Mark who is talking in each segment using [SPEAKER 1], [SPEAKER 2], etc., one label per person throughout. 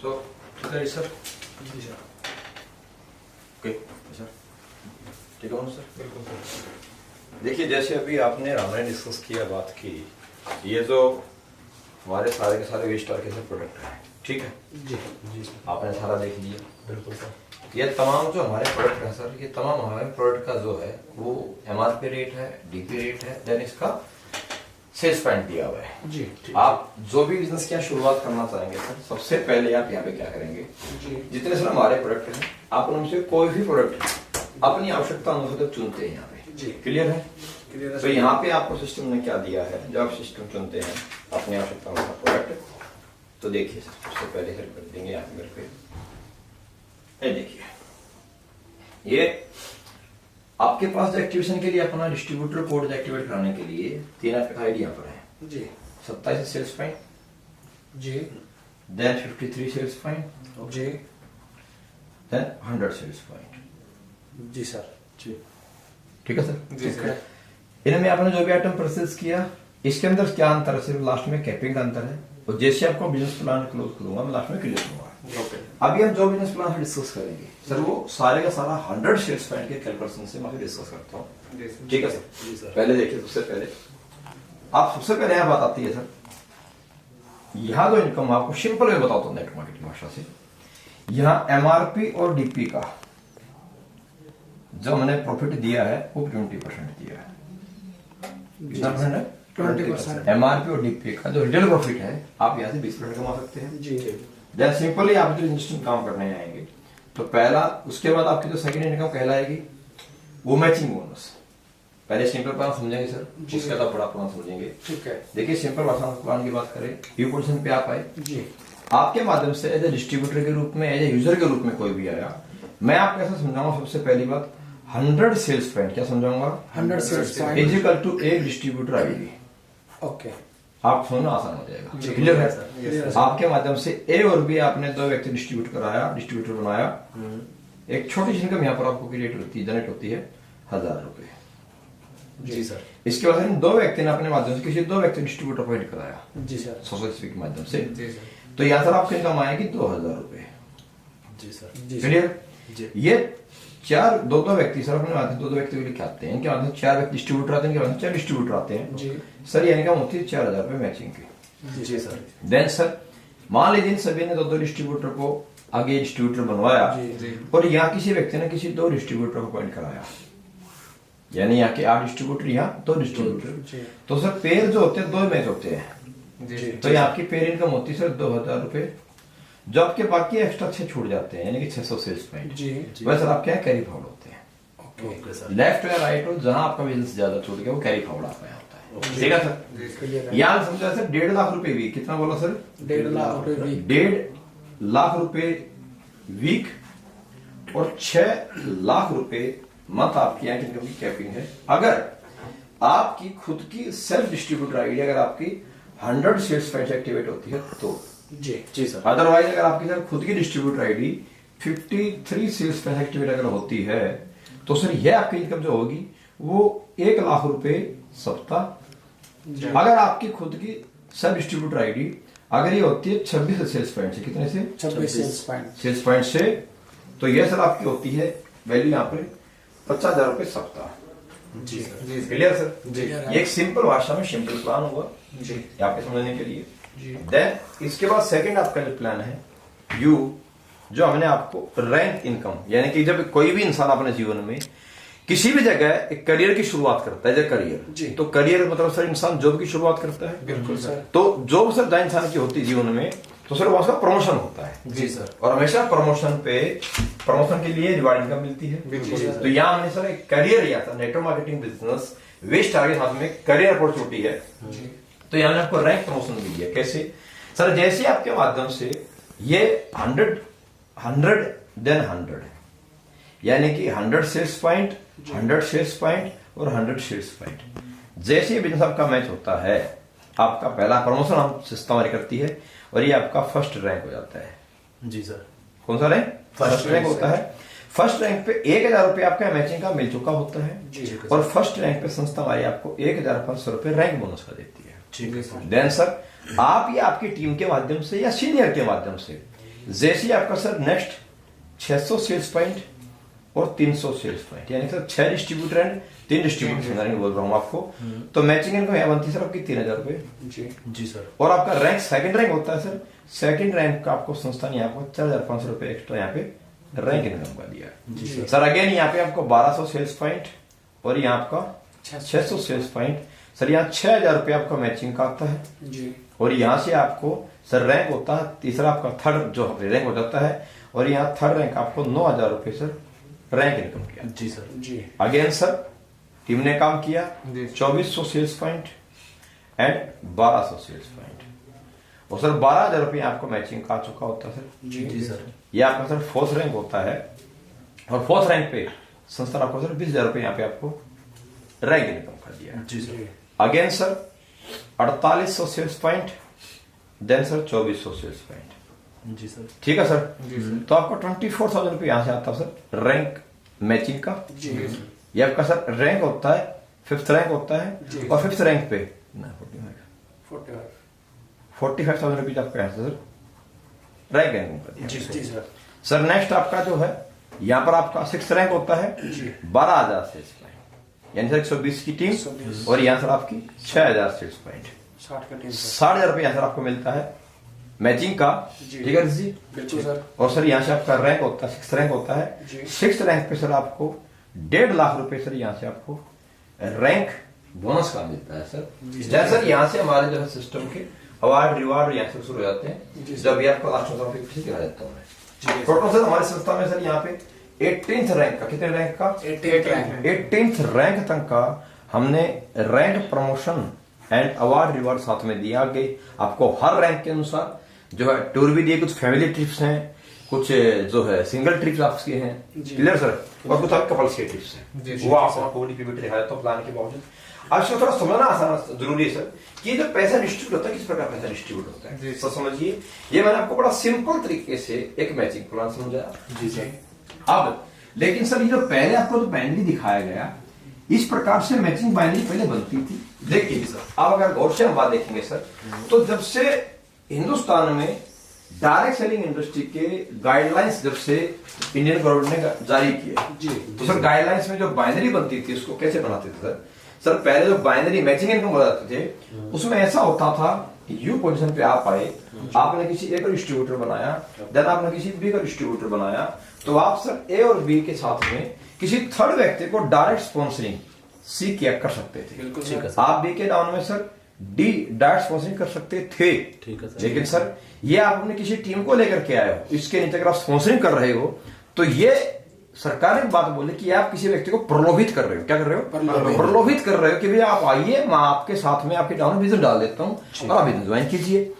[SPEAKER 1] So sir
[SPEAKER 2] जी sir.
[SPEAKER 1] Okay sir, ठीक है सर।
[SPEAKER 2] बिल्कुल सर।
[SPEAKER 1] देखिए, जैसे अभी आपने हमने डिस्कस किया, बात की, ये जो हमारे सारे के सारे वेस्टार के प्रोडक्ट है, ठीक है
[SPEAKER 2] जी जी सर।
[SPEAKER 1] आपने सारा देख लिया।
[SPEAKER 2] बिल्कुल सर।
[SPEAKER 1] ये तमाम जो हमारे प्रोडक्ट है सर, ये तमाम हमारे प्रोडक्ट का जो है वो एमआरपी रेट है, डीपी रेट है, देन इसका सेल्स पॉइंट दिया हुआ है।
[SPEAKER 2] जी ठीक।
[SPEAKER 1] आप जो भी बिजनेस की शुरुआत करना चाहेंगे सर, सबसे पहले आप यहाँ पे क्या करेंगे,
[SPEAKER 2] जी
[SPEAKER 1] जितने सर हमारे प्रोडक्ट हैं, आप उनसे कोई भी प्रोडक्ट अपनी आवश्यकता अनुसार चुनते हैं यहाँ पे।
[SPEAKER 2] जी
[SPEAKER 1] क्लियर है?
[SPEAKER 2] क्लियर है
[SPEAKER 1] तो यहाँ पे आपको सिस्टम ने क्या दिया है, जब आप सिस्टम चुनते हैं अपनी आवश्यकता अनुसार प्रोडक्ट, तो देखिए सर, सबसे पहले सर कर देंगे यहाँ पे मेरे पे, ये देखिए, ये आपके पास एक्टिवेशन के लिए अपना डिस्ट्रीब्यूटर कोड एक्टिवेट कराने के लिए 3 आपका आईडी यहाँ पर है।
[SPEAKER 2] जी
[SPEAKER 1] 27 सेल्स पॉइंट,
[SPEAKER 2] जी
[SPEAKER 1] देन 53 सेल्स पॉइंट,
[SPEAKER 2] जी
[SPEAKER 1] देन 100 सेल्स पॉइंट।
[SPEAKER 2] जी सर। जी
[SPEAKER 1] ठीक है सर?
[SPEAKER 2] जी सर।
[SPEAKER 1] इनमें आपने जो भी आइटम परचेज किया, इसके अंदर क्या अंतर है, सिर्फ लास्ट में कैपिंग का अंतर है। और जैसे आपको बिजनेस प्लान क्लोज करूंगा, मैं लास्ट में क्लियर करूंगा। अभी हम जो बिजनेस प्लान डिस्कस करेंगे सर, वो सारे का सारा 100 सेल्स पॉइंट के कैलकुलेशन से मैं डिस्कस करता हूँ। ठीक है सर?
[SPEAKER 2] जी सर।
[SPEAKER 1] पहले देखिए, सबसे पहले यहाँ बात आती है सर, यहाँ जो इनकम आपको सिंपल वे बताता हूँ नेट मार्केटिंग भाषा से। यहाँ एमआरपी और डीपी का जो हमने प्रॉफिट दिया है वो 20% दिया है। कितना परसेंट है?
[SPEAKER 2] 20%।
[SPEAKER 1] एमआरपी और डीपी का जो रिटेल प्रॉफिट है, आप यहाँ से 20% कमा सकते हैं।
[SPEAKER 2] जी
[SPEAKER 1] देन सिंपली आप जो इंस्टेंट काम करने आएंगे, तो पहला, उसके बाद आपकी जो सेकंड इनकम कहलाएगी वो मैचिंग बोनस। पहले सिंपल प्लान समझेंगे सर, उसके बाद बड़ा प्लान समझेंगे।
[SPEAKER 2] ठीक है।
[SPEAKER 1] देखिए, सिंपल प्लान की बात करें, व्यू पोजीशन पे आप आए,
[SPEAKER 2] जी
[SPEAKER 1] आपके माध्यम से एज ए डिस्ट्रीब्यूटर के रूप में, एज ए यूजर के रूप में कोई भी आया, मैं आपको ऐसा समझाऊंगा। सबसे पहली बात, 100 सेल्स पॉइंट, क्या समझाऊंगा,
[SPEAKER 2] 100 सेल्स पॉइंट
[SPEAKER 1] इजिकल टू एक डिस्ट्रीब्यूटर आईडी।
[SPEAKER 2] ओके।
[SPEAKER 1] आप सुनना आसान हो जाएगा।
[SPEAKER 2] जी,
[SPEAKER 1] क्लियर है?
[SPEAKER 2] Yes,
[SPEAKER 1] आपके माध्यम से ए और बी आपने 2 व्यक्ति डिस्ट्रीब्यूटर बनाया। एक छोटी सी इनकम यहाँ पर आपको क्रिएट होती है, जनरेट होती है 1000 रुपए।
[SPEAKER 2] जी सर।
[SPEAKER 1] इसके बाद इन 2 व्यक्ति ने अपने माध्यम से किसी 2 व्यक्ति डिस्ट्रीब्यूटर अपॉइंट कराया
[SPEAKER 2] जी सर।
[SPEAKER 1] सोशल के माध्यम से,
[SPEAKER 2] जी सर।
[SPEAKER 1] तो यहाँ सर आपकी इनकम आएगी 2000 रुपए।
[SPEAKER 2] जी सर। जी
[SPEAKER 1] क्लियर?
[SPEAKER 2] जी।
[SPEAKER 1] ये 2 व्यक्ति सर अपने माध्यम 2 व्यक्ति को लिखे आते हैं, इनके माध्यम 4 व्यक्ति डिस्ट्रीब्यूटर आते हैं, इनके माध्यम 4 डिस्ट्रीब्यूटर आते हैं।
[SPEAKER 2] जी
[SPEAKER 1] सर ये इनकम होती है 4000 रुपए मैचिंग की।
[SPEAKER 2] जी सर।
[SPEAKER 1] देन सर, मान लीजिए सभी ने 2 डिस्ट्रीब्यूटर को आगे डिस्ट्रीब्यूटर बनवाया,
[SPEAKER 2] जी
[SPEAKER 1] और यहाँ किसी व्यक्ति ने किसी 2 डिस्ट्रीब्यूटर को अपॉइंट कराया, यानी यहाँ के 8 डिस्ट्रीब्यूटर, यहाँ 2 डिस्ट्रीब्यूटर,
[SPEAKER 2] जी
[SPEAKER 1] तो सर पेयर जो होते हैं 2 मैच होते हैं।
[SPEAKER 2] जी।
[SPEAKER 1] तो यहाँ आपकी पेयर इनकम होती है सर 2000 रुपए, जो आपके बाकी एक्स्ट्रा 6 छूट जाते हैं, यानी कि 600 सेल्स पॉइंट।
[SPEAKER 2] जी
[SPEAKER 1] वह सर आपके यहाँ कैरी फॉरवर्ड होते हैं।
[SPEAKER 2] Okay sir.
[SPEAKER 1] लेफ्ट या राइट हो, जहां आपका बिजनेस ज्यादा छूट गया वो कैरी फॉरवर्ड आपका यहाँ होता है। ठीक है सर?
[SPEAKER 2] क्लियर है।
[SPEAKER 1] यहाँ समझा सर 1.5 लाख रुपए वीक, कितना बोला सर?
[SPEAKER 2] 1.5 लाख रुपए वीक।
[SPEAKER 1] 1.5 लाख रुपए वीक और 6 लाख रुपए मंथ आपकी यहाँ इनकम की कैपिंग है। अगर आपकी खुद की सेल्फ डिस्ट्रीब्यूटर आईडी, अगर आपकी 100 सेल्स पॉइंट एक्टिवेट होती है तो।
[SPEAKER 2] जी जी सर।
[SPEAKER 1] अदरवाइज अगर आपकी सर खुद की distributor ID 53 sales point activate अगर होती है, तो सर यह आपकी इनकम जो होगी वो 1 लाख रुपए सप्ताह। अगर आपकी खुद की सब डिस्ट्रीब्यूटर आईडी अगर ये होती है 26 सेल्स पॉइंट से, कितने से?
[SPEAKER 2] 26
[SPEAKER 1] सेल्स पॉइंट से, तो यह सर आपकी होती है वैल्यू यहाँ पे 50,000 रुपए सप्ताह।
[SPEAKER 2] जी
[SPEAKER 1] जी क्लियर सर?
[SPEAKER 2] जी।
[SPEAKER 1] ये एक सिंपल भाषा में सिंपल प्लान हुआ
[SPEAKER 2] जी
[SPEAKER 1] आपके समझने के लिए।
[SPEAKER 2] जी।
[SPEAKER 1] देन इसके बाद सेकंड आपका जो प्लान है यू, जो हमने आपको रैंक इनकम, यानी कि जब कोई भी इंसान अपने जीवन में किसी भी जगह एक करियर की शुरुआत करता है, जैसे
[SPEAKER 2] जी।
[SPEAKER 1] करियर, तो करियर मतलब सर इंसान जॉब की शुरुआत करता है।
[SPEAKER 2] बिल्कुल सर।
[SPEAKER 1] तो जॉब सर जहाँ इंसान की होती है जीवन में, तो सर वहां उसका प्रमोशन होता है।
[SPEAKER 2] जी सर।
[SPEAKER 1] और हमेशा प्रमोशन के लिए रिवार्ड इनकम मिलती है।
[SPEAKER 2] बिल्कुल सर।
[SPEAKER 1] तो यहाँ हमने सर एक करियर लिया था, network marketing business waste target हाथ में करियर अपॉर्चुनिटी है। तो यहाँ हमने आपको रैंक प्रमोशन मिली है। कैसे सर? जैसे आपके माध्यम से ये 100 देन 100, यानी कि 100 सेल्स पॉइंट, 100 सेल्स पॉइंट और 100 सेल्स पॉइंट, जैसे ही बिजनेस आपका मैच होता है, आपका पहला प्रमोशन हम सिस्टम हमारी करती है, और ये आपका फर्स्ट रैंक हो जाता है।
[SPEAKER 2] जी सर।
[SPEAKER 1] कौन सा रैंक? फर्स्ट रैंक होता है। फर्स्ट रैंक पे 1000 रुपए आपका मैचिंग का मिल चुका होता है,
[SPEAKER 2] जी।
[SPEAKER 1] और फर्स्ट रैंक पे संस्था हमारी आपको 1500 रुपए रैंक बोनस का देती है।
[SPEAKER 2] ठीक है सर।
[SPEAKER 1] देन सर, आप या आपकी टीम के माध्यम से या सीनियर के माध्यम से जैसे ही आपका सर नेक्स्ट 600 सेल्स पॉइंट और 300 सेल्स पॉइंट, यानी सर 6 डिस्ट्रीब्यूटर एंड 3 डिस्ट्रीब्यूटर बोल रहा हूँ आपको। तो मैचिंग इनकम यहाँ बनती है सर आपकी 3000 रुपए
[SPEAKER 2] जी जी सर।
[SPEAKER 1] और आपका रैंक सेकंड रैंक होता है सर, सेकंड रैंक का आपको संस्थान यहाँ को 4500 रुपए एक्स्ट्रा यहाँ पे रैंक इनकम का दिया है सर। अगेन यहाँ पे आपको 1200 सेल्स पॉइंट और यहाँ आपका 600 सेल्स पॉइंट सर, यहाँ 6000 रुपये आपका मैचिंग का आता है
[SPEAKER 2] जी।
[SPEAKER 1] और यहाँ से आपको सर रैंक होता है तीसरा आपका थर्ड जो रैंक हो जाता है और यहाँ थर्ड रैंक आपको 9000 रुपये सर रैंक इनकम किया
[SPEAKER 2] जी सर जी।
[SPEAKER 1] अगेन सर टीम ने काम किया 2400 sales point and 1200 sales point और सर 12000 रुपये आपको मैचिंग का आ चुका होता है सर
[SPEAKER 2] जी सर।
[SPEAKER 1] ये आपका सर फोर्थ रैंक होता है और फोर्थ रैंक पे संस्थान आपको सर 20000 रुपये यहाँ पे आपको रैंक इनकम कर दिया
[SPEAKER 2] जी sir.
[SPEAKER 1] Again sir 4800 sales point then sir 2400 sales point
[SPEAKER 2] जी सर।
[SPEAKER 1] ठीक है सर। तो आपको 24000 रुपये यहाँ से आता है सर रैंक मैचिंग का
[SPEAKER 2] जी।
[SPEAKER 1] ये आपका सर रैंक होता है फिफ्थ रैंक होता है और फिफ्थ रैंक पे 45,000 रुपीज आपका यहाँ से सर रैंक इनकम कर दिया
[SPEAKER 2] जी सर।
[SPEAKER 1] सर नेक्स्ट आपका जो है यहाँ पर आपका सिक्स रैंक होता है 12,000 सेल्स पॉइंट, यानी सर 120 की टीम और यहाँ सर आपकी 6,000 सेल्स पॉइंट 60,000 रुपये यहाँ सर आपको मिलता है मैचिंग का। ठीक है जी
[SPEAKER 2] बिल्कुल सर।
[SPEAKER 1] और सर यहाँ से आपका रैंक होता है सिक्स रैंक होता है, सिक्स रैंक पे सर आपको 1.5 लाख रुपए सर यहाँ से आपको रैंक बोनस का मिलता है सर। जैसे सर यहाँ से हमारे जो है सिस्टम के अवार्ड रिवार्ड यहाँ से शुरू हो जाते हैं जब भी आपको लास्ट में पीछे गिरा देता हूँ मैं। टोटल सर हमारे संस्था में सर यहाँ पे 18th रैंक का, कितने रैंक का 18th रैंक तक का हमने rank promotion and award reward साथ में दिया गई आपको हर रैंक के अनुसार जो है टूर भी दिए, कुछ फैमिली ट्रिप्स हैं, कुछ जो है सिंगल ट्रिप्स आपके हैं क्लियर सर, और कुछ आपके कपल्स के ट्रिप्स हैं वो आपको पीपीटी दिखाया तो प्लान के बावजूद। अब इसको थोड़ा समझना आसान जरूरी है सर कि जो पैसा डिस्ट्रीब्यूट होता है किस प्रकार पैसा डिस्ट्रीब्यूट होता है सर समझिए। ये मैंने आपको बड़ा सिंपल तरीके से एक मैचिंग प्लान समझाया
[SPEAKER 2] जी सर।
[SPEAKER 1] अब लेकिन सर ये जो पहले आपको जो बाइनरी दिखाया गया इस प्रकार से मैचिंग बाइनरी पहले बनती थी। देखिए सर अब अगर गौर से हम बात देखेंगे सर तो जब से हिंदुस्तान में डायरेक्ट सेलिंग इंडस्ट्री के गाइडलाइंस जब से इंडियन गवर्नमेंट ने जारी किए तो सर गाइडलाइंस में जो बाइनरी बनती थी उसको कैसे बनाते थे सर? सर पहले जो बाइनरी मैचिंग इनकम बनाते थे उसमें ऐसा होता था यू पोजीशन पे आप आए, आपने किसी ए का डिस्ट्रीब्यूटर बनाया, देन आपने किसी बी का डिस्ट्रीब्यूटर बनाया, तो आप सर ए और बी के साथ में किसी थर्ड व्यक्ति को डायरेक्ट स्पॉन्सरिंग सी किया कर सकते थे। आप बी के डाउन में सर डी डायरेक्ट स्पॉन्सरिंग कर सकते थे। ठीक है सर। लेकिन सर ये आप अपनी किसी टीम को लेकर के आए हो, इसके नीचे अगर आप स्पॉन्सरिंग कर रहे हो तो ये सरकार ने बात बोली कि आप किसी व्यक्ति को प्रलोभित कर रहे हो। क्या कर रहे हो? प्रलोभित कर रहे हो कि भैया आप आइए, मैं आपके साथ में आपके डाउन बिजनेस डाल देता हूं और आप बिजनेस ज्वाइन कीजिए।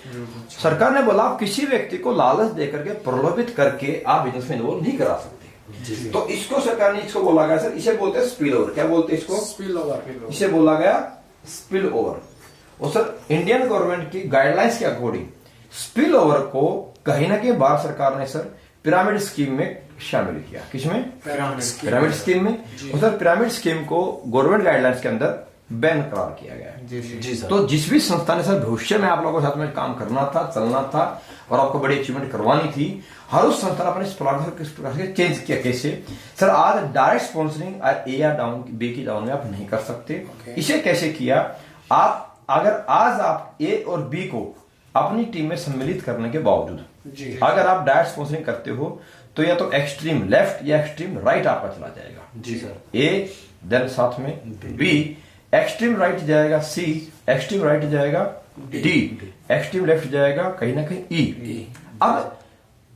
[SPEAKER 1] सरकार ने बोला आप किसी व्यक्ति को लालच देकर के प्रलोभित करके आप बिजनेस में इन्वॉल्व नहीं करा सकते। तो इसको सरकार ने इसको बोला गया सर, इसे बोलते हैं स्पिल ओवर। क्या बोलते हैं इसको? Spill over. इसे बोला गया स्पिल ओवर। और सर इंडियन गवर्नमेंट की गाइडलाइंस के अकॉर्डिंग स्पिल ओवर को कहीं ना कहीं भारत सरकार ने सर पिरामिड स्कीम में शामिल किया। किसमें? पिरामिड स्कीम में। और सर पिरामिड स्कीम को गवर्नमेंट गाइडलाइंस के अंदर बैन करार किया गया है। जी सर। तो जिस भी संस्था ने सर भविष्य में आप लोगों के साथ में काम करना था, चलना था और आपको बड़ी अचीवमेंट करवानी थी, हर उस संस्था ने अपने इस प्रकार से चेंज किया। कैसे सर? आज डायरेक्ट स्पॉन्सरिंग ए या डाउन बी की डाउन में आप नहीं कर सकते। इसे कैसे किया? आप अगर आज आप ए और बी को अपनी टीम में सम्मिलित करने के बावजूद अगर आप डायरेक्ट स्पॉन्सरिंग करते हो तो या तो एक्सट्रीम लेफ्ट या एक्सट्रीम राइट आपका चला जाएगा। जी सर। ए देन साथ में बी, एक्सट्रीम राइट जाएगा सी, एक्सट्रीम राइट जाएगा डी, एक्सट्रीम लेफ्ट जाएगा कहीं ना कहीं ई। अब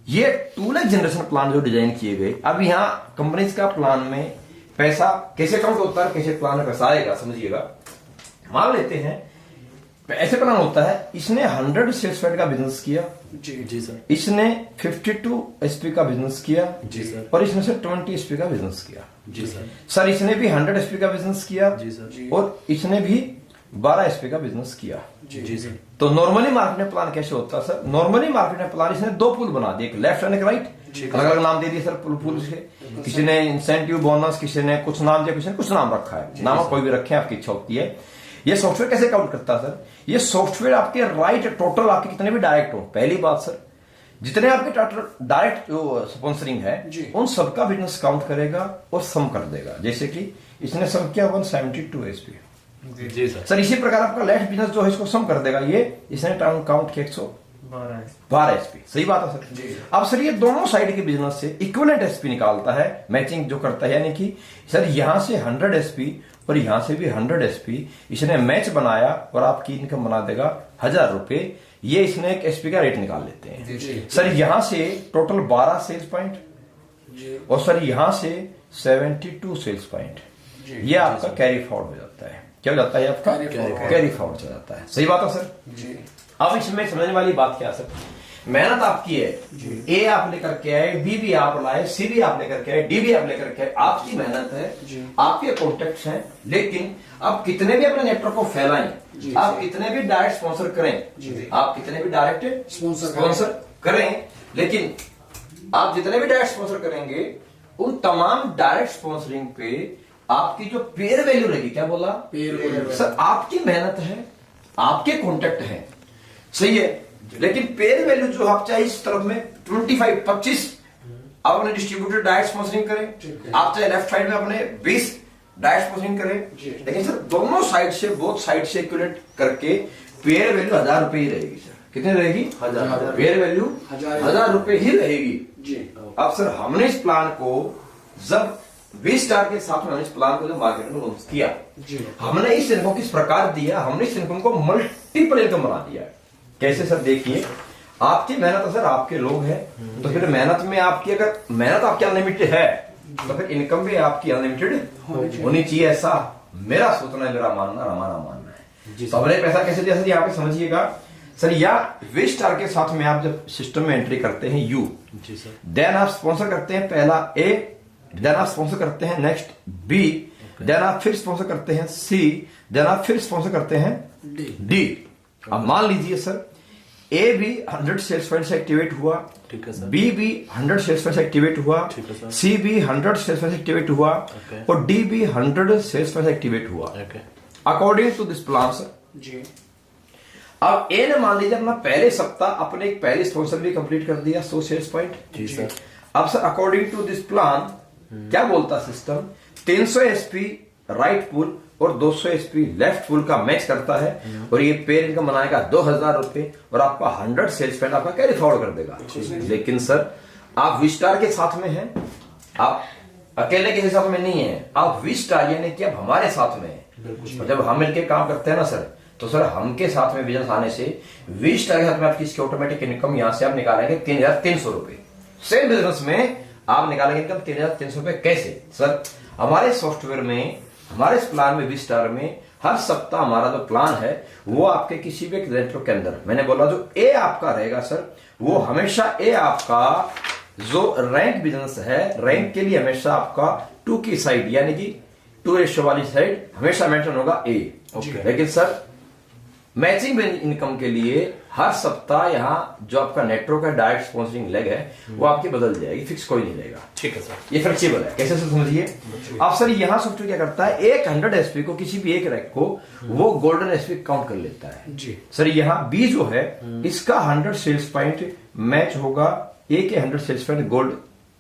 [SPEAKER 1] ये टूलेज जनरेशन प्लान जो डिजाइन किए गए, अब यहाँ कंपनीज का प्लान में पैसा कैसे काउंट होता है, कैसे प्लान में पैसा आएगा समझिएगा। मान लेते हैं ऐसे प्लान होता है, इसने 100 सेल्स पॉइंट का बिजनेस किया। जी सर। इसने 52 एसपी का बिजनेस किया। जी सर। और इसने से 20 एसपी का बिजनेस किया। जी सर। सर इसने भी 100 एसपी का बिजनेस किया। जी सर। और इसने भी 12 एसपी का बिजनेस किया। जी सर। तो नॉर्मली मार्केट में प्लान कैसे होता है सर? नॉर्मली मार्केट में प्लान इसने दो पूल बना दिए, एक लेफ्ट एंड एक राइट। अलग अलग नाम दे दिए सर पूल के। किसी ने इंसेंटिव बोनस, किसी ने कुछ नाम दिया, किसी ने कुछ नाम रखा है। नाम कोई भी रखे आपकी इच्छा होती है। ये सॉफ्टवेयर कैसे काउंट करता है सर? ये सॉफ्टवेयर आपके राइट टोटल आपके कितने भी डायरेक्ट हो। पहली बात सर जितने आपके टोटल डायरेक्ट जो स्पॉन्सरिंग है
[SPEAKER 2] जी।
[SPEAKER 1] उन सबका बिजनेस काउंट करेगा और सम कर देगा। जैसे कि इसने सम किया 172 एसपी।
[SPEAKER 3] जी सर।
[SPEAKER 1] सर इसी प्रकार आपका लेफ्ट बिजनेस जो है इसको सम कर देगा, ये इसने काउंट किया 112 एसपी। सही बात है सर
[SPEAKER 2] जी।
[SPEAKER 1] अब सर ये दोनों साइड के बिजनेस से इक्विवेलेंट एसपी निकालता है, मैचिंग जो करता है, यानी कि सर यहां से 100 एसपी और यहां से भी 100 एसपी इसने मैच बनाया और आपकी इनकम बना देगा 1000 रुपए। ये इसने एक एसपी का रेट निकाल लेते हैं।
[SPEAKER 2] जी।
[SPEAKER 1] सर यहां से टोटल 12 सेल्स पॉइंट
[SPEAKER 2] जी।
[SPEAKER 1] और सर यहां से 72 सेल्स पॉइंट।
[SPEAKER 2] जी।
[SPEAKER 1] ये आपका कैरी फॉरवर्ड हो जाता है। क्या हो जाता है आपका कैरी फॉरवर्ड हो जाता है। सही बात है सर
[SPEAKER 2] जी।
[SPEAKER 1] अब इसमें समझने वाली बात क्या है सर, मेहनत आपकी है, ए आप लेकर के आए, बी भी आप लाए, सी भी आप लेकर के आए, डी भी आप लेकर के आए, आपकी मेहनत है,
[SPEAKER 2] जी।
[SPEAKER 1] आपके कॉन्टेक्ट हैं, लेकिन आप कितने भी अपने नेटवर्क को फैलाएं,
[SPEAKER 2] जी।
[SPEAKER 1] आप कितने भी डायरेक्ट स्पॉन्सर करें,
[SPEAKER 2] जी।
[SPEAKER 1] आप कितने भी डायरेक्ट
[SPEAKER 2] स्पॉन्सर
[SPEAKER 1] करें, लेकिन आप जितने भी डायरेक्ट स्पॉन्सर करेंगे उन तमाम डायरेक्ट स्पॉन्सरिंग पे आपकी जो पेयर वैल्यू रहेगी, क्या बोला
[SPEAKER 2] पेयर वैल्यू।
[SPEAKER 1] सर, आपकी मेहनत है, आपके कॉन्टेक्ट है, सही है, लेकिन पेयर वैल्यू जो आप चाहे इस तरफ में 25 आप अपने डिस्ट्रीब्यूटर डायरेक्ट स्पॉन्सरिंग करें, आप चाहे लेफ्ट साइड में अपने 20 डायरेक्ट स्पॉन्सरिंग करें, लेकिन सर दोनों साइड से, बोथ साइड से इक्विवेलेंट करके पेयर वैल्यू 1000 रुपए ही रहेगी। सर कितनी रहेगी? 1000। पेयर वैल्यू 1000 रुपए ही रहेगी
[SPEAKER 2] जी।
[SPEAKER 1] अब सर हमने इस प्लान को जब V-Star के साथ में इस प्लान को जब मार्केट में लॉन्च किया,
[SPEAKER 2] जी।
[SPEAKER 1] हमने इस इनकम किस प्रकार दिया, हमने इस इनकम को मल्टीपल इनकम बना दिया। कैसे सर? देखिए, आपकी मेहनत है सर, आपके लोग हैं, तो फिर मेहनत में आपकी, अगर मेहनत आपकी अनलिमिटेड है तो फिर इनकम भी आपकी अनलिमिटेड होनी चाहिए, ऐसा मेरा सोचना है, मेरा मानना, हमारा मानना है। तो हमने पैसा कैसे दिया सर, यहाँ पे समझिएगा सर, या V-Star के साथ में आप जब सिस्टम में एंट्री करते हैं यू,
[SPEAKER 3] जी सर,
[SPEAKER 1] देन आप स्पॉन्सर करते हैं पहला ए, देन आप स्पॉन्सर करते हैं नेक्स्ट बी, देन आप फिर स्पॉन्सर करते हैं सी, देन आप फिर स्पॉन्सर करते हैं डी। अब मान लीजिए सर, ए भी 100 सेल्स पॉइंट से एक्टिवेट हुआ,
[SPEAKER 3] ठीक है सर,
[SPEAKER 1] बी भी 100 सेल्स पॉइंट से एक्टिवेट हुआ,
[SPEAKER 3] ठीक है सर,
[SPEAKER 1] सी भी 100 सेल्स पॉइंट से एक्टिवेट हुआ,
[SPEAKER 3] ओके,
[SPEAKER 1] और डी भी 100 सेल्स पॉइंट से एक्टिवेट हुआ,
[SPEAKER 3] okay,
[SPEAKER 1] according to this plan sir.
[SPEAKER 2] जी।
[SPEAKER 1] अब ए ने मान लीजिए अपना पहले सप्ताह अपने एक पहले स्पॉन्सर भी कंप्लीट कर दिया 100 सेल्स पॉइंट।
[SPEAKER 3] जी सर।
[SPEAKER 1] अब sir according to this plan क्या बोलता सिस्टम, 300 एसपी राइट पुल और 200 एसपी लेफ्ट पुल का मैच करता है और ये पेयर इनकम बनाएगा 2000 रुपए और आपका 100 सेल्स पॉइंट आपका कैरी फॉरवर्ड कर देगा। लेकिन सर आप V-Star के साथ में हैं, आप अकेले के साथ में नहीं है, आप V-Star यानी कि आप हमारे साथ में हैं। और जब हम मिलकर काम करते हैं ना सर, तो सर हमके साथ में बिजनेस आने से V-Star के साथ में आपकी इसकी ऑटोमेटिक इनकम यहां से आप निकालेंगे 3300 रुपए। सेम बिजनेस में आप निकालेंगे इनकम 3300 रुपए। कैसे सर? हमारे सॉफ्टवेयर में, हमारे इस प्लान में V-Star में हर सप्ताह हमारा जो प्लान है वो आपके किसी भी नेटवर्क के अंदर, मैंने बोला जो ए आपका रहेगा सर, वो हमेशा ए आपका जो रैंक बिजनेस है, रैंक के लिए हमेशा आपका 2 की साइड यानी कि 2 रेशियो वाली साइड हमेशा मेंटेन होगा ए। लेकिन सर मैचिंग इनकम के लिए हर सप्ताह यहाँ जो आपका नेटवर्क है, डायरेक्ट स्पॉन्सरिंग लेग है, वो आपकी बदल जाएगी, फिक्स कोई नहीं रहेगा।
[SPEAKER 3] ठीक है सर,
[SPEAKER 1] ये फ्लेक्सिबल है। कैसे सर समझिए, अब सर यहाँ सॉफ्टवेयर क्या करता है, एक 100 एसपी को, किसी भी एक रैंक को वो गोल्डन एसपी काउंट कर लेता है।
[SPEAKER 2] जी।
[SPEAKER 1] सर यहाँ बी जो है इसका 100 सेल्स पॉइंट मैच होगा ए के 100 सेल्स पॉइंट गोल्ड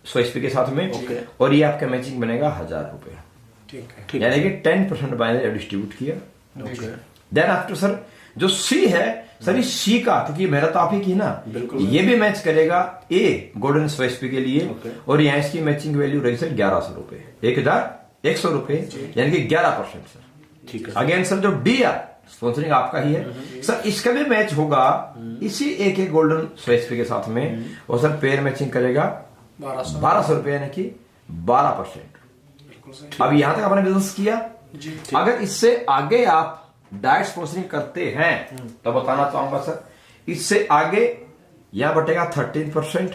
[SPEAKER 1] 100 एसपी के साथ में, और ये आपका मैचिंग बनेगा 1000 रुपए।
[SPEAKER 2] ठीक है।
[SPEAKER 1] यानी कि 10% बाय डिस्ट्रीब्यूट किया। देन आफ्टर सर जो सी है सर, इस सी का, क्योंकि मेहनत आप ही की ना, ये भी मैच करेगा ए गोल्डन 100 एसपी के लिए, और यहाँ इसकी मैचिंग वैल्यू रही सर 1100 रुपए, 1100 रुपए, यानी कि 11% सर।
[SPEAKER 3] ठीक है।
[SPEAKER 1] अगेन सर जो डी है स्पॉन्सरिंग आपका ही है सर, इसका भी मैच होगा इसी ए के गोल्डन 100 एसपी के साथ में, और सर पेयर मैचिंग करेगा 1200 रुपए, यानी कि 12%। अब यहां तक आपने बिजनेस किया। अगर इससे आगे आप डायरेक्ट स्पॉन्सरिंग करते हैं तो बताना चाहूंगा सर, इससे आगे यहां बटेगा 13%,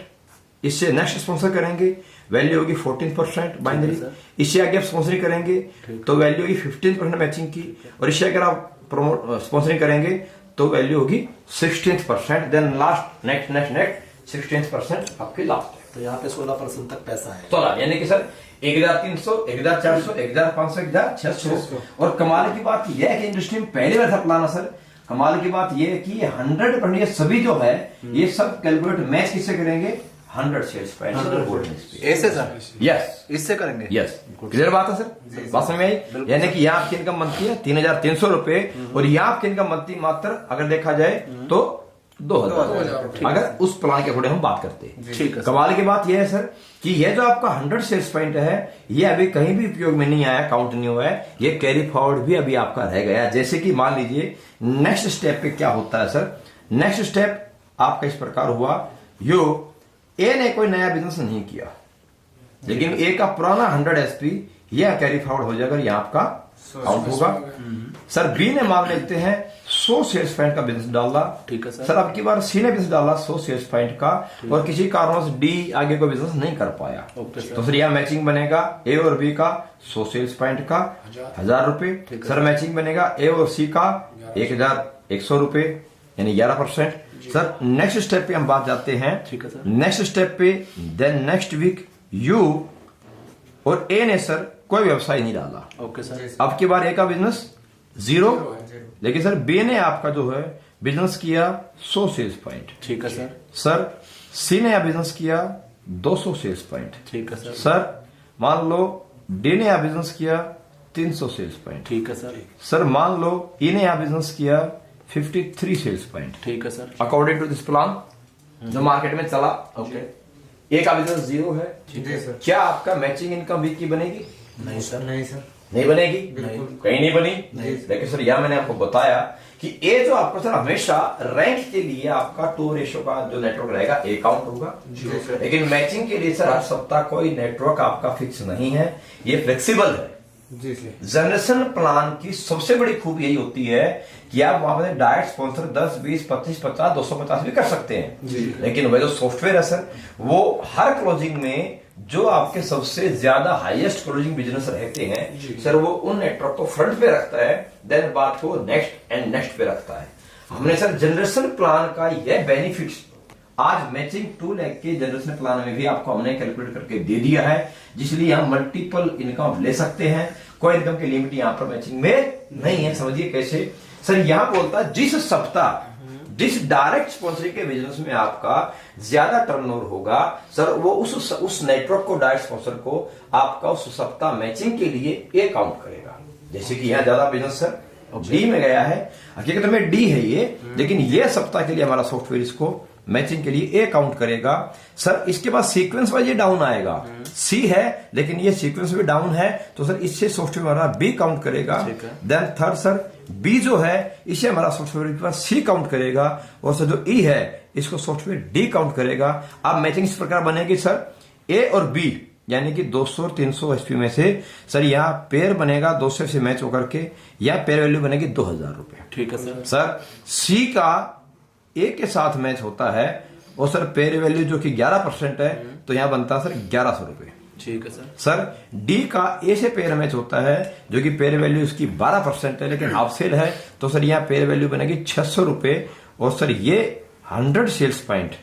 [SPEAKER 1] इससे नेक्स्ट स्पॉन्सर करेंगे वैल्यू होगी 14% बाइनरी, इससे आगे आप स्पॉन्सरिंग करेंगे तो वैल्यू होगी 15% मैचिंग की, और इससे अगर आप स्पॉन्सरिंग करेंगे तो वैल्यू होगी 16%, देन लास्ट नेक्स्ट 16% आपके लास्ट है।
[SPEAKER 3] तो यहाँ पे 16% तक पैसा है।
[SPEAKER 1] 16 यानी कि सर 1300, 1400, 1500, 1600। और कमाल की बात यह है कि इंडस्ट्री में पहली बार था प्लान सर, कमाल की बात ये है कि 100% ये सभी जो है ये सब कैलकुलेट मैच किससे करेंगे 100 सेल्स पॉइंट
[SPEAKER 3] ऐसे सर
[SPEAKER 1] यस
[SPEAKER 3] इससे करेंगे
[SPEAKER 1] यस क्लियर बात है सर बात समझ में आई यानी कि यहाँ आपकी इनकम बनती है 3,300 रुपए और यहाँ आपकी इनकम बनती है मात्र अगर देखा जाए तो 2,000 अगर उस प्लान के अकॉर्डिंग हम बात करते हैं
[SPEAKER 3] ठीक है।
[SPEAKER 1] कमाल की बात यह है सर कि ये जो आपका 100 सेल्स पॉइंट है ये अभी कहीं भी उपयोग में नहीं आया काउंट नहीं हुआ है ये कैरी फॉरवर्ड भी अभी आपका रह गया जैसे कि मान लीजिए नेक्स्ट स्टेप पे क्या होता है सर नेक्स्ट स्टेप आपका इस प्रकार हुआ यो ए ने कोई नया बिजनेस नहीं किया लेकिन ए का पुराना 100 एसपी यह कैरी फॉरवर्ड हो जाएगा यहां आपका काउंट होगा सर बी ने मान लेते हैं 100 सेल्स पॉइंट का बिजनेस डाला
[SPEAKER 3] ठीक है
[SPEAKER 1] सर अब की बार सी ने बिजनेस डाला 100 सेल्स पॉइंट का और किसी कारणों से डी आगे कोई बिजनेस नहीं कर पाया तो सर यह मैचिंग बनेगा ए और बी का 100 सेल्स पॉइंट का 1,000 रुपए सर मैचिंग बनेगा ए और सी का 1,100 रुपए यानी 11%। सर नेक्स्ट स्टेप पे हम बात जाते हैं
[SPEAKER 3] ठीक है सर
[SPEAKER 1] नेक्स्ट स्टेप पे देन नेक्स्ट वीक यू और ए ने सर कोई व्यवसाय नहीं डाला
[SPEAKER 3] ओके सर
[SPEAKER 1] अब की बार ए का बिजनेस 0 लेकिन सर बी ने आपका जो है बिजनेस किया 100 सेल्स पॉइंट
[SPEAKER 3] ठीक है
[SPEAKER 1] सर सी ने बिजनेस किया 200 सेल्स पॉइंट
[SPEAKER 3] ठीक है
[SPEAKER 1] सर मान लो डी ने यहाँ बिजनेस किया 300 सेल्स पॉइंट
[SPEAKER 3] ठीक है
[SPEAKER 1] सर मान लो ई ने यहाँ बिजनेस किया 53 सेल्स पॉइंट
[SPEAKER 3] ठीक है sir
[SPEAKER 1] according to this plan जो मार्केट में चला
[SPEAKER 3] ओके
[SPEAKER 1] ए का बिजनेस 0 है
[SPEAKER 2] जी सर
[SPEAKER 1] क्या आपका मैचिंग इनकम वीक की बनेगी
[SPEAKER 3] नहीं सर
[SPEAKER 1] नहीं बनेगी कहीं नहीं बनी
[SPEAKER 3] नहीं।
[SPEAKER 1] लेकिन सर यह मैंने आपको बताया कि ए जो आपको सर हमेशा रैंक के लिए आपका 2 रेशो का जो नेटवर्क रहेगा ए काउंट होगा लेकिन मैचिंग के लिए सर हर सप्ताह कोई नेटवर्क आपका फिक्स नहीं है ये फ्लेक्सिबल है
[SPEAKER 2] जी सर
[SPEAKER 1] जनरेशन प्लान की सबसे बड़ी खूब यही होती है कि आप वहां पर डायरेक्ट स्पॉन्सर 10, 20, 25, 50, 250 भी कर सकते हैं लेकिन वह जो सॉफ्टवेयर है सर वो हर क्लोजिंग में जो आपके सबसे ज्यादा हाईएस्ट क्लोजिंग बिजनेस रहते हैं सर वो उन नेटवर्क को फ्रंट पे रखता है देन बात को नेक्स्ट एंड नेक्स्ट पे रखता है हमने सर जनरेशन प्लान का यह बेनिफिट्स आज मैचिंग टूल के जनरेशन प्लान में भी आपको हमने कैलकुलेट करके दे दिया है जिसलिए हम मल्टीपल इनकम ले सकते हैं कोई इनकम की लिमिट यहां पर मैचिंग में नहीं है समझिए कैसे सर यहां बोलता जिस सप्ताह जिस डायरेक्ट स्पॉन्सरिंग के बिजनेस में आपका ज्यादा टर्नओवर होगा सर वो उस नेटवर्क को डायरेक्ट स्पॉन्सर को आपका उस सप्ताह मैचिंग के लिए ए काउंट करेगा जैसे कि यहां ज्यादा बिजनेस सर डी में गया है हकीकत में डी है ये लेकिन ये सप्ताह के लिए हमारा सॉफ्टवेयर इसको मैचिंग के लिए ए काउंट करेगा सर इसके बाद सीक्वेंस वाइज ये डाउन आएगा सी है लेकिन ये सीक्वेंस भी डाउन है तो सर इससे सॉफ्टवेयर हमारा बी काउंट करेगा देन थर्ड सर बी जो है इसे हमारा सॉफ्टवेयर के पास सी काउंट करेगा और सर जो ई है इसको सॉफ्टवेयर डी काउंट करेगा अब मैचिंग इस प्रकार बनेगी सर ए और बी यानी कि 200 और 300 एसपी में से सर यहाँ पेयर बनेगा 200 से मैच होकर के या पेयर वैल्यू बनेगी 2,000 रुपए
[SPEAKER 3] ठीक है
[SPEAKER 1] सर सी का ए के साथ मैच होता है और सर पेयर वैल्यू जो कि 11% है तो यहां बनता है सर 1,100 रुपए
[SPEAKER 3] ठीक है
[SPEAKER 1] सर डी का ए से पेयर मैच होता है जो कि पेयर वैल्यू इसकी 12% है लेकिन हाफ सेल है तो सर यहाँ पेयर वैल्यू बनेगी 600 रुपए और सर ये 100 सेल्स पॉइंट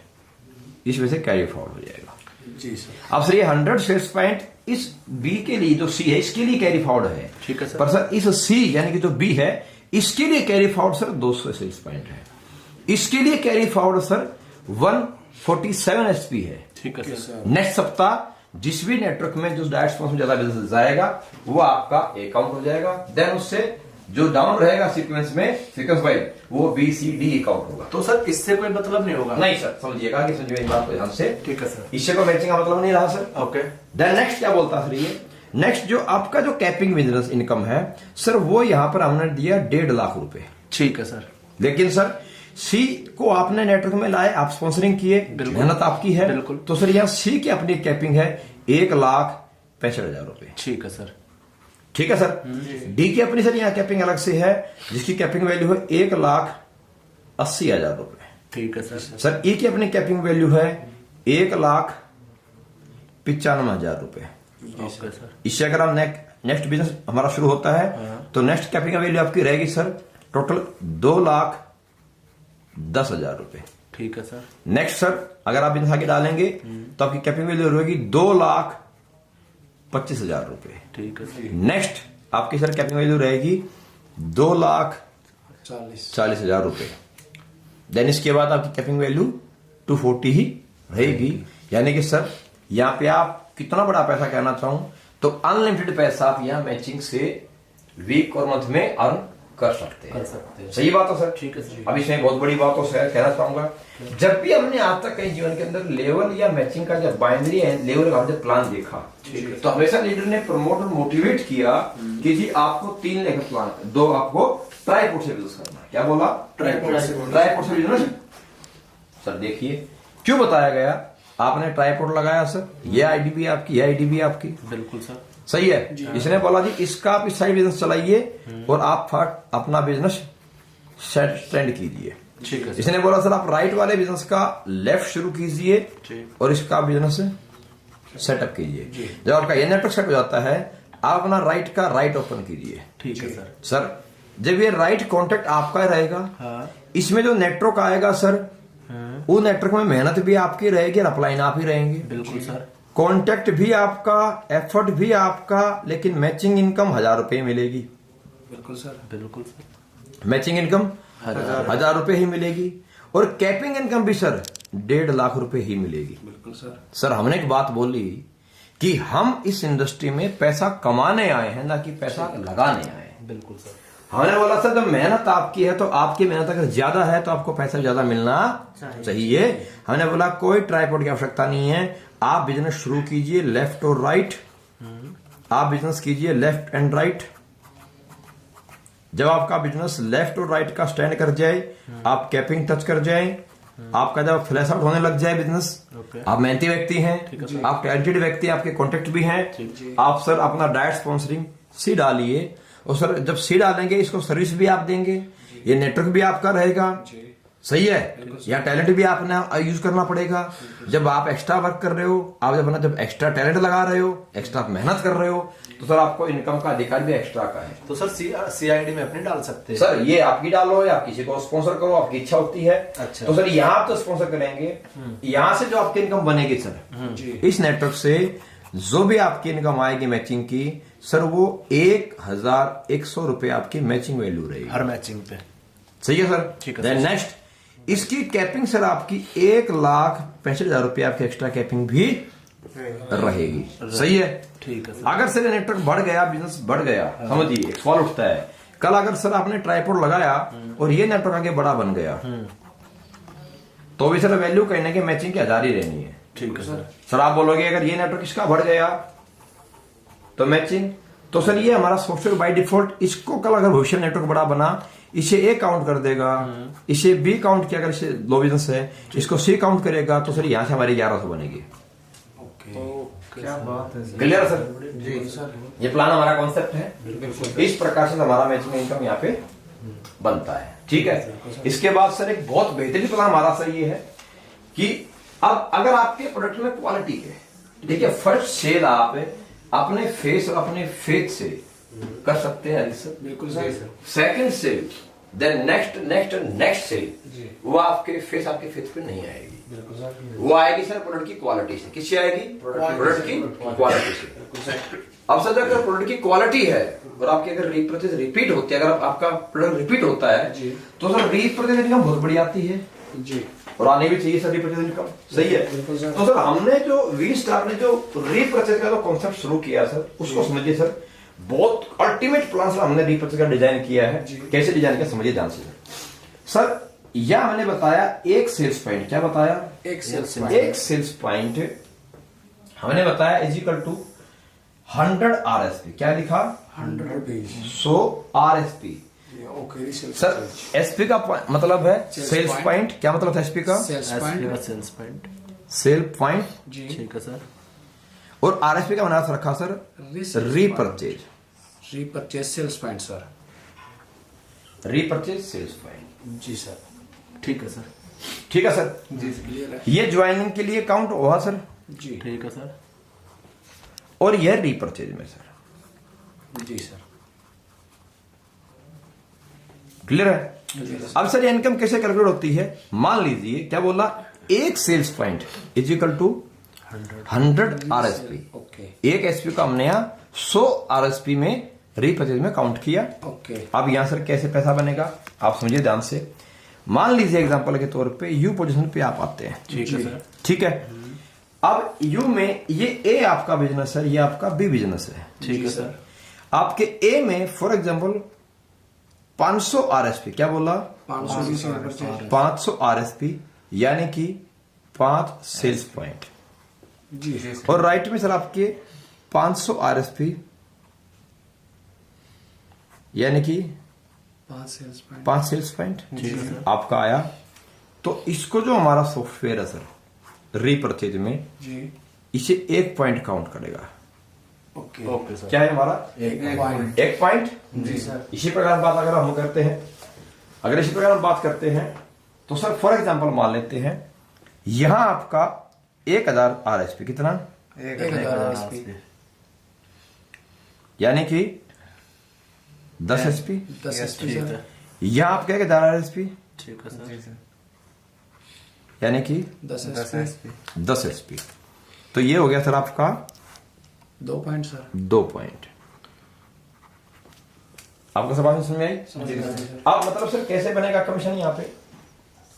[SPEAKER 1] इस वजह से कैरी फॉरवर्ड हो जाएगा
[SPEAKER 3] जी सर
[SPEAKER 1] अब सर ये 100 सेल्स पॉइंट इस बी के लिए जो सी है इसके लिए कैरी फॉरवर्ड है
[SPEAKER 3] ठीक है सर
[SPEAKER 1] पर सर इस सी यानी कि जो बी है इसके लिए carry forward sir 200 sales point है इसके लिए कैरी फॉरवर्ड सर 147 एसपी है
[SPEAKER 3] ठीक है सर
[SPEAKER 1] नेक्स्ट सप्ताह जिस भी नेटवर्क में जो डायरेक्ट स्पॉन्स में ज्यादा बिजनेस जाएगा वो आपका ए काउंट हो जाएगा देन उससे जो डाउन रहेगा सीक्वेंस में सीक्वेंस वाइज वो बी सी डी काउंट होगा
[SPEAKER 3] तो सर इससे कोई मतलब नहीं होगा
[SPEAKER 1] नहीं सर समझिएगा कि समझिए इस बात को ध्यान से
[SPEAKER 3] ठीक है सर
[SPEAKER 1] इससे कोई मैचिंग का मतलब नहीं रहा सर
[SPEAKER 3] ओके
[SPEAKER 1] देन नेक्स्ट क्या बोलता सर ये नेक्स्ट जो आपका जो कैपिंग बिजनेस इनकम है सर वो यहां पर हमने दिया 1.5 लाख रुपए
[SPEAKER 3] ठीक है सर
[SPEAKER 1] लेकिन सर सी को आपने नेटवर्क में लाए आप स्पॉन्सरिंग किए मेहनत आपकी है
[SPEAKER 3] बिल्कुल
[SPEAKER 1] तो सर यहाँ सी की अपनी कैपिंग है 1,65,000 रुपए
[SPEAKER 3] ठीक है सर
[SPEAKER 1] ठीक है सर डी की अपनी सर यहाँ कैपिंग अलग से है जिसकी कैपिंग वैल्यू है 1,80,000 रुपए
[SPEAKER 3] ठीक है
[SPEAKER 1] सर ई की अपनी कैपिंग वैल्यू है 1,95,000 रुपए
[SPEAKER 3] ओके सर
[SPEAKER 1] इससे अगर हम नेक्स्ट बिजनेस हमारा शुरू होता है तो नेक्स्ट कैपिंग वैल्यू आपकी रहेगी सर टोटल 2,10,000 रुपए
[SPEAKER 3] ठीक है सर
[SPEAKER 1] नेक्स्ट सर अगर आप बिजनेस आगे डालेंगे तो आपकी कैपिंग वैल्यू रहेगी 2,25,000 रुपए
[SPEAKER 3] ठीक है सर
[SPEAKER 1] नेक्स्ट आपकी सर कैपिंग वैल्यू रहेगी 2,00,000 40,000 रुपए। देन इसके बाद आपकी कैपिंग वैल्यू 240 ही रहेगी। यानी कि सर यहाँ पे आप कितना बड़ा पैसा कहना चाहूं तो अनलिमिटेड पैसा आप यहाँ मैचिंग से वीक और मंथ में अर्न कर सकते हैं। सही बात है सर?
[SPEAKER 3] ठीक है सर।
[SPEAKER 1] अब इसमें बहुत बड़ी बात तो सर कहना चाहूंगा, जब भी हमने आज तक कहीं जीवन के अंदर लेवल या मैचिंग का जब बाइनरी लेवल का जब प्लान देखा तो हमेशा लीडर ने प्रमोट और मोटिवेट किया कि जी आपको 3 लेकर प्लान, 2 आपको ट्राईपोर्ट से बिजनेस करना है। क्या बोला? ट्राईपोर्ट से बिजनेस। सर देखिए क्यों बताया गया, आपने ट्राईपोर्ट लगाया सर, ये आईडी भी आपकी, ये आईडी भी आपकी।
[SPEAKER 3] बिल्कुल सर,
[SPEAKER 1] सही है। इसने बोला जी इसका आप इस साइड बिजनेस चलाइए और आप अपना बिजनेस स्टैंड कीजिए।
[SPEAKER 3] ठीक है।
[SPEAKER 1] इसने बोला सर आप राइट वाले बिजनेस का लेफ्ट शुरू कीजिए और इसका बिजनेस सेटअप कीजिए। जब आपका ये नेटवर्क सेट हो जाता है आप अपना राइट का राइट ओपन कीजिए।
[SPEAKER 3] ठीक है सर।
[SPEAKER 1] सर जब ये राइट कॉन्टेक्ट आपका रहेगा, इसमें जो नेटवर्क आएगा सर वो नेटवर्क में मेहनत भी आपकी रहेगी और अपलाइन आप ही रहेंगे।
[SPEAKER 3] बिल्कुल सर।
[SPEAKER 1] कॉन्टेक्ट भी आपका, एफर्ट भी आपका, लेकिन मैचिंग इनकम 1000 रुपए मिलेगी।
[SPEAKER 2] बिल्कुल सर।
[SPEAKER 3] बिल्कुल सर।
[SPEAKER 1] मैचिंग इनकम 1000 रुपए ही मिलेगी और कैपिंग इनकम भी सर 1.5 लाख रुपए ही मिलेगी।
[SPEAKER 2] बिल्कुल सर।
[SPEAKER 1] सर हमने एक बात बोली कि हम इस इंडस्ट्री में पैसा कमाने आए हैं ना कि पैसा लगाने आए हैं।
[SPEAKER 3] बिल्कुल सर।
[SPEAKER 1] हमने बोला सर जब मेहनत आपकी है तो आपकी मेहनत अगर ज्यादा है तो आपको पैसा ज्यादा मिलना चाहिए। हमने बोला कोई ट्राईपोर्ट की आवश्यकता नहीं है, आप बिजनेस शुरू कीजिए लेफ्ट और राइट, आप बिजनेस कीजिए लेफ्ट एंड राइट। जब आपका बिजनेस लेफ्ट और राइट का स्टैंड कर जाए, आप कैपिंग टच कर जाए, आपका जब फ्लैश आउट होने लग जाए बिजनेस, आप मेहनती व्यक्ति हैं, आप टैलेंटेड व्यक्ति, आपके कॉन्टेक्ट भी हैं, आप सर अपना डायरेक्ट स्पॉन्सरिंग सी डालिए और सर जब सी डालेंगे इसको सर्विस भी आप देंगे, ये नेटवर्क भी आपका रहेगा। सही है। या टैलेंट भी आपने यूज करना पड़ेगा। जब आप एक्स्ट्रा वर्क कर रहे हो, आप जब एक्स्ट्रा टैलेंट लगा रहे हो, एक्स्ट्रा मेहनत कर रहे हो तो सर आपको इनकम का अधिकार भी एक्स्ट्रा का है।
[SPEAKER 3] तो सर CID में अपने डाल सकते हैं
[SPEAKER 1] सर, ये आपकी डालो या किसी को स्पॉन्सर करो, आपकी इच्छा होती है।
[SPEAKER 3] अच्छा।
[SPEAKER 1] तो सर यहाँ आप तो स्पॉन्सर करेंगे, यहाँ से जो आपकी इनकम बनेगी सर इस नेटवर्क से जो भी आपकी इनकम आएगी मैचिंग की सर वो 1100 रुपए आपकी मैचिंग वैल्यू रहेगी
[SPEAKER 3] हर मैचिंग पे।
[SPEAKER 1] सही है सर।
[SPEAKER 3] ठीक है।
[SPEAKER 1] देन नेक्स्ट इसकी कैपिंग सर आपकी 1,65,000 रुपए आपकी एक्स्ट्रा कैपिंग भी रहेगी। सही है।
[SPEAKER 3] ठीक है सर।
[SPEAKER 1] अगर सर नेटवर्क बढ़ गया, बिजनेस बढ़ गया, समझिए एक सवाल उठता है, कल अगर सर आपने ट्राईपोर्ट लगाया और ये नेटवर्क आगे बड़ा बन गया तो भी सर वैल्यू कहीं ना कहीं मैचिंग की 1000 ही रहनी है।
[SPEAKER 3] ठीक है सर।
[SPEAKER 1] सर आप बोलोगे अगर ये नेटवर्क इसका बढ़ गया तो मैचिंग, तो सर ये हमारा सॉफ्टवेयर बाय डिफॉल्ट इसको कल अगर भविष्य नेटवर्क बड़ा बना इसे A काउंट कर देगा, इसे B काउंट किया, अगर इसे लो बिजनेस है इसको C काउंट करेगा तो सर यहां से हमारी 1100 बनेगी।
[SPEAKER 2] क्या बात है सर।
[SPEAKER 1] Clear sir?
[SPEAKER 2] जी सर।
[SPEAKER 1] ये प्लान हमारा कॉन्सेप्ट है। इस प्रकार से हमारा मैचिंग इनकम यहाँ पे बनता है। ठीक है। इसके बाद सर एक बहुत बेहतरीन प्लान हमारा सर ये है कि अब अगर आपके प्रोडक्ट में क्वालिटी है, देखिए फर्स्ट सेल आप अपने फेस और अपने फेथ से कर सकते हैं सर।
[SPEAKER 2] बिल्कुल sir.
[SPEAKER 1] Second sale, then next sale वो आपके फेस आपके फेथ पे नहीं आएगी,
[SPEAKER 2] बिल्कुल सर।
[SPEAKER 1] वो आएगी सर प्रोडक्ट की क्वालिटी से। किससे आएगी? प्रोडक्ट की क्वालिटी से। अब सर अगर प्रोडक्ट की क्वालिटी है और आपकी अगर रिपीट होती है, अगर आपका प्रोडक्ट रिपीट होता है तो सर रिप्रजेंट इनकम बहुत बड़ी आती है
[SPEAKER 2] जी,
[SPEAKER 1] और आने भी चाहिए सर रिप्रजेंट इनकम। सही है। तो सर हमने जो वी स्टार ने जो रिप्रजेंट का जो कॉन्सेप्ट शुरू किया सर उसको समझिए सर, बहुत अल्टीमेट प्लान सर हमने रिप्रजेंट का डिजाइन किया है। कैसे डिजाइन किया समझिए ध्यान से सर। या मैंने बताया एक सेल्स पॉइंट, क्या बताया? एक सेल्स पॉइंट हमने बताया इज इक्वल टू 100 RSP। क्या लिखा?
[SPEAKER 2] 100 rupees.
[SPEAKER 1] 100 RSP।
[SPEAKER 2] Okay
[SPEAKER 1] sir SP का मतलब है सेल्स पॉइंट। क्या मतलब है एसपी का?
[SPEAKER 2] Sales point.
[SPEAKER 1] सेल पॉइंट
[SPEAKER 2] जी।
[SPEAKER 3] ठीक है सर।
[SPEAKER 1] और आरएसपी का बना रखा sir repurchase.
[SPEAKER 2] Repurchase sales point sir.
[SPEAKER 1] Repurchase sales point.
[SPEAKER 2] जी सर।
[SPEAKER 3] ठीक है सर।
[SPEAKER 1] ठीक है सर।
[SPEAKER 2] जी क्लियर है।
[SPEAKER 1] ये ज्वाइनिंग के लिए काउंट हुआ सर।
[SPEAKER 2] जी
[SPEAKER 3] ठीक है सर।
[SPEAKER 1] और यह रीपरचेज में सर।
[SPEAKER 2] जी सर।
[SPEAKER 1] क्लियर है? अब सर ये इनकम कैसे कैलकुलेट होती है? मान लीजिए क्या बोला, एक sales point is equal to 100 RSP।
[SPEAKER 2] Okay.
[SPEAKER 1] एक एसपी का हमने यहां 100 RSP में रीपरचेज में काउंट किया।
[SPEAKER 2] ओके
[SPEAKER 1] अब यहां सर कैसे पैसा बनेगा आप समझिए ध्यान से। मान लीजिए एग्जांपल के तौर पे यू पोजीशन पे आप आते हैं,
[SPEAKER 3] ठीक है सर।
[SPEAKER 1] ठीक है। अब यू में ये ए आपका बिजनेस है, ये आपका बी बिजनेस है,
[SPEAKER 3] ठीक है सर।
[SPEAKER 1] आपके ए में फॉर एग्जांपल 500 आरएसपी, क्या बोला 500 आरएसपी यानी कि 5 सेल्स पॉइंट,
[SPEAKER 2] जी
[SPEAKER 1] और राइट में सर आपके 500 आरएसपी यानी कि 5 सेल्स पॉइंट आपका आया। तो इसको जो हमारा सॉफ्टवेयर है सर रीपरचेज में,
[SPEAKER 2] जी
[SPEAKER 1] इसे 1 पॉइंट काउंट करेगा।
[SPEAKER 2] Okay
[SPEAKER 3] okay sir.
[SPEAKER 1] क्या है हमारा
[SPEAKER 2] पॉइंट
[SPEAKER 1] 1 पॉइंट।
[SPEAKER 2] जी सर।
[SPEAKER 1] इसी प्रकार बात अगर हम करते हैं, अगर इसी प्रकार हम बात करते हैं तो सर फॉर एग्जांपल मान लेते हैं यहां आपका 1000 आरएसपी, कितना
[SPEAKER 2] 1000 आरएसपी
[SPEAKER 1] यानी कि 10 एसपी,
[SPEAKER 2] 10 एसपी
[SPEAKER 3] ठीक
[SPEAKER 2] सर।
[SPEAKER 3] है।
[SPEAKER 1] यहां आपका 1000 आरएसपी
[SPEAKER 3] ठीक है सर।
[SPEAKER 1] यानी कि
[SPEAKER 2] 10 एसपी
[SPEAKER 1] 10 एसपी। तो ये हो गया सर आपका
[SPEAKER 2] 2 पॉइंट सर।
[SPEAKER 1] 2 पॉइंट। आपको सब बात समझ में आई? अब मतलब सर कैसे बनेगा कमीशन यहाँ पे,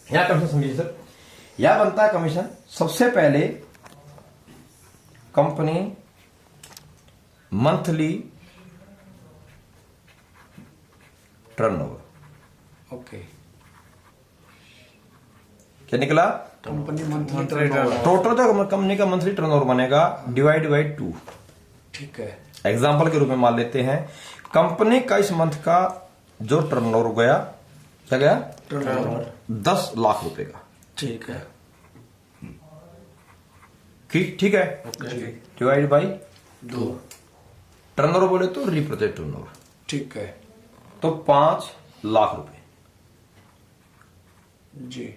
[SPEAKER 1] यहाँ कमीशन समझिए सर, यह बनता है कमीशन सबसे पहले कंपनी मंथली टर्नओवर।
[SPEAKER 2] ओके
[SPEAKER 1] क्या निकला?
[SPEAKER 2] Company monthly turnover.
[SPEAKER 1] टोटल जो कंपनी का मंथली टर्नओवर बनेगा डिवाइड बाई 2।
[SPEAKER 2] ठीक है।
[SPEAKER 1] एग्जाम्पल के रूप में मान लेते हैं कंपनी का इस मंथ का जो टर्नओवर गया, क्या गया?
[SPEAKER 2] टर्नओवर
[SPEAKER 1] 10 लाख रुपए का।
[SPEAKER 3] ठीक है।
[SPEAKER 1] ठीक है। Divide by
[SPEAKER 2] 2।
[SPEAKER 1] टर्नओवर बोले तो रीपरचेज टर्नओवर,
[SPEAKER 2] ठीक है
[SPEAKER 1] तो 5 लाख रुपए।
[SPEAKER 2] जी।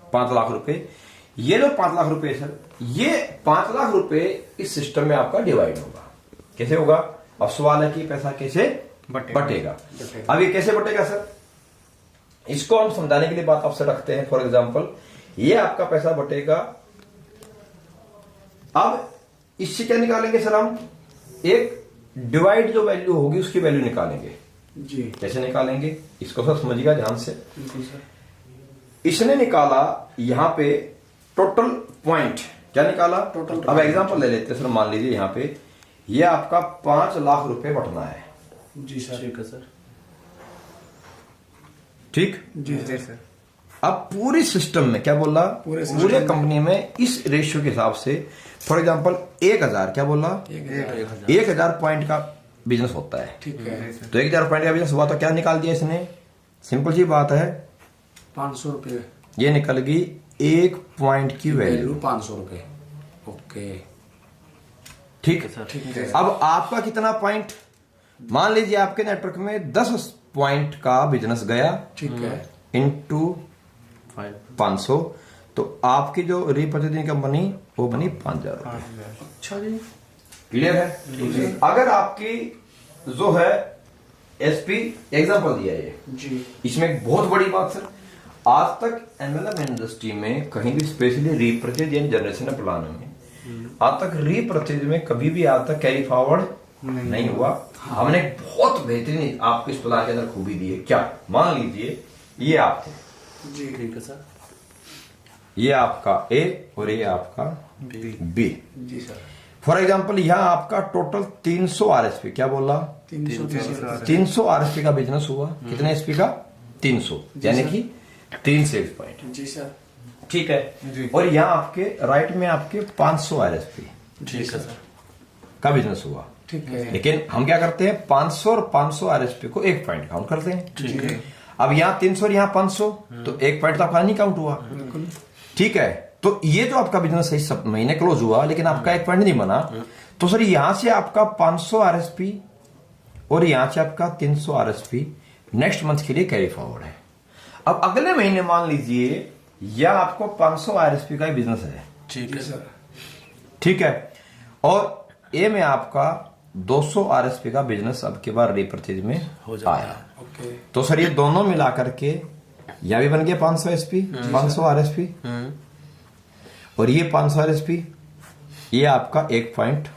[SPEAKER 1] 5 लाख रुपए, ये जो 5 लाख रुपए सर, ये 5 लाख रुपए इस सिस्टम में आपका डिवाइड होगा। कैसे होगा? अब सवाल है कि पैसा कैसे बटेगा। अब ये कैसे बटेगा सर, इसको हम समझाने के लिए बात आपसे रखते हैं। फॉर एग्जांपल ये आपका पैसा बटेगा। अब इससे क्या निकालेंगे सर, हम एक डिवाइड जो वैल्यू होगी उसकी वैल्यू निकालेंगे।
[SPEAKER 2] जी
[SPEAKER 1] कैसे निकालेंगे इसको सर समझिएगा ध्यान से।
[SPEAKER 2] बिल्कुल सर।
[SPEAKER 1] इसने निकाला यहां पे टोटल पॉइंट, क्या निकाला?
[SPEAKER 2] टोटल।
[SPEAKER 1] अब एग्जांपल ले लेते हैं सर, मान लीजिए यहां पे ये आपका 5 लाख रुपए बटना है,
[SPEAKER 2] जी सर।
[SPEAKER 3] ठीक है सर।
[SPEAKER 1] ठीक।
[SPEAKER 2] जी सर।
[SPEAKER 1] अब पूरी सिस्टम में क्या बोला,
[SPEAKER 2] पूरे
[SPEAKER 1] पूरे कंपनी में इस रेशियो के हिसाब से फॉर एग्जांपल 1000, क्या बोला? 1000 पॉइंट का बिजनेस होता है।
[SPEAKER 2] ठीक है।
[SPEAKER 1] तो 1000 पॉइंट का बिजनेस हुआ तो क्या निकाल दिया इसने? सिंपल सी बात है,
[SPEAKER 2] 500 रुपये
[SPEAKER 1] ये निकल गई 1 पॉइंट की वैल्यू।
[SPEAKER 2] 500 रुपये। ओके
[SPEAKER 1] ठीक
[SPEAKER 3] सर।
[SPEAKER 2] ठीक है।
[SPEAKER 1] अब आपका कितना पॉइंट, मान लीजिए आपके नेटवर्क में 10 पॉइंट का बिजनेस गया
[SPEAKER 2] ठीक है।
[SPEAKER 1] इनटू 500, तो आपकी जो रीपरचेजिंग इनकम बनी वो बनी 5000 रुपए।
[SPEAKER 2] अच्छा जी।
[SPEAKER 1] क्लियर है? अगर आपकी जो है एसपी एग्जांपल दिया है
[SPEAKER 2] जी
[SPEAKER 1] इसमें एक बहुत बड़ी बात सर, आज तक एमएलएम इंडस्ट्री में कहीं भी specially repurchase and generation plan में आज तक रीपरचेज में कभी भी आज तक कैरी फॉरवर्ड नहीं हुआ। हमने बहुत बेहतरीन आपको इस प्लान के अंदर खूबी दी है। क्या? मान लीजिए ये आप थे,
[SPEAKER 2] जी
[SPEAKER 3] ठीक है सर।
[SPEAKER 1] ये आपका ए और ये आपका बी।
[SPEAKER 2] जी सर।
[SPEAKER 1] फॉर एग्जाम्पल यहाँ आपका टोटल 300 आरएसपी, क्या बोला? 300 आरएसपी का बिजनेस हुआ। कितने एसपी का? 300, यानी कि 3 सेल्स पॉइंट।
[SPEAKER 2] जी सर।
[SPEAKER 1] ठीक है। और यहाँ आपके राइट में आपके 500 आरएसपी
[SPEAKER 3] ठीक है सर।
[SPEAKER 1] का बिजनेस हुआ।
[SPEAKER 2] ठीक है।
[SPEAKER 1] लेकिन हम क्या करते हैं 500 और 500 आरएसपी को 1 पॉइंट काउंट करते हैं।
[SPEAKER 3] ठीक है।
[SPEAKER 1] अब यहाँ 300 और यहाँ 500, तो 1 पॉइंट तो आपका नहीं काउंट हुआ।
[SPEAKER 2] बिल्कुल।
[SPEAKER 1] ठीक है। तो ये जो आपका बिजनेस है सब महीने क्लोज हुआ लेकिन आपका 1 पॉइंट नहीं बना, तो सर यहां से आपका 500 आरएसपी और यहां से आपका 300 आरएसपी नेक्स्ट मंथ के लिए कैरी फॉरवर्ड है। अब अगले महीने मान लीजिए यह आपको 500 आरएसपी का ही बिजनेस है।
[SPEAKER 3] ठीक है सर।
[SPEAKER 1] ठीक है। और ए में आपका 200 आरएसपी का बिजनेस अब के बाद रीपरचेज में
[SPEAKER 3] हो जाता
[SPEAKER 1] आया।
[SPEAKER 2] ओके।
[SPEAKER 1] तो सर ये दोनों मिला करके यह भी बन गया 500 एसपी, 500 आरएसपी, और ये 500 आरएसपी, ये आपका 1 पॉइंट